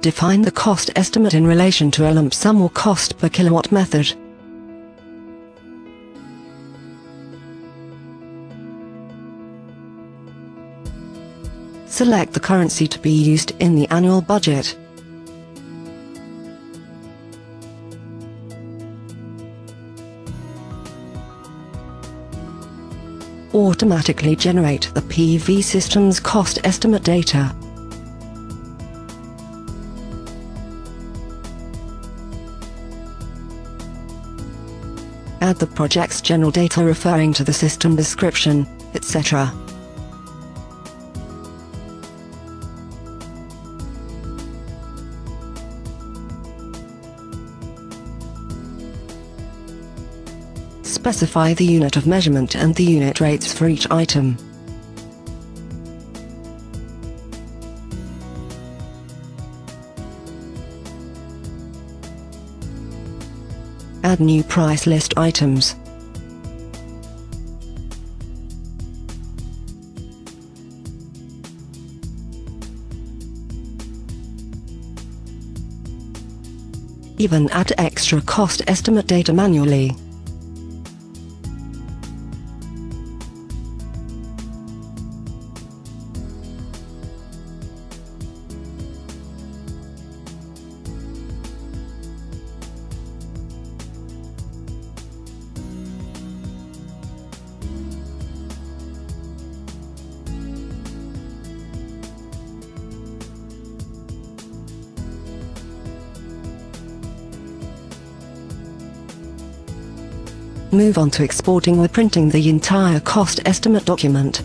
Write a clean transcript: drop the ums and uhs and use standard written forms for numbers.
Define the cost estimate in relation to a lump sum or cost per kilowatt method. Select the currency to be used in the annual budget. Automatically generate the PV system's cost estimate data. Add the project's general data referring to the system description, etc. Specify the unit of measurement and the unit rates for each item. Add new price list items. Even add extra cost estimate data manually. Move on to exporting or printing the entire cost estimate document.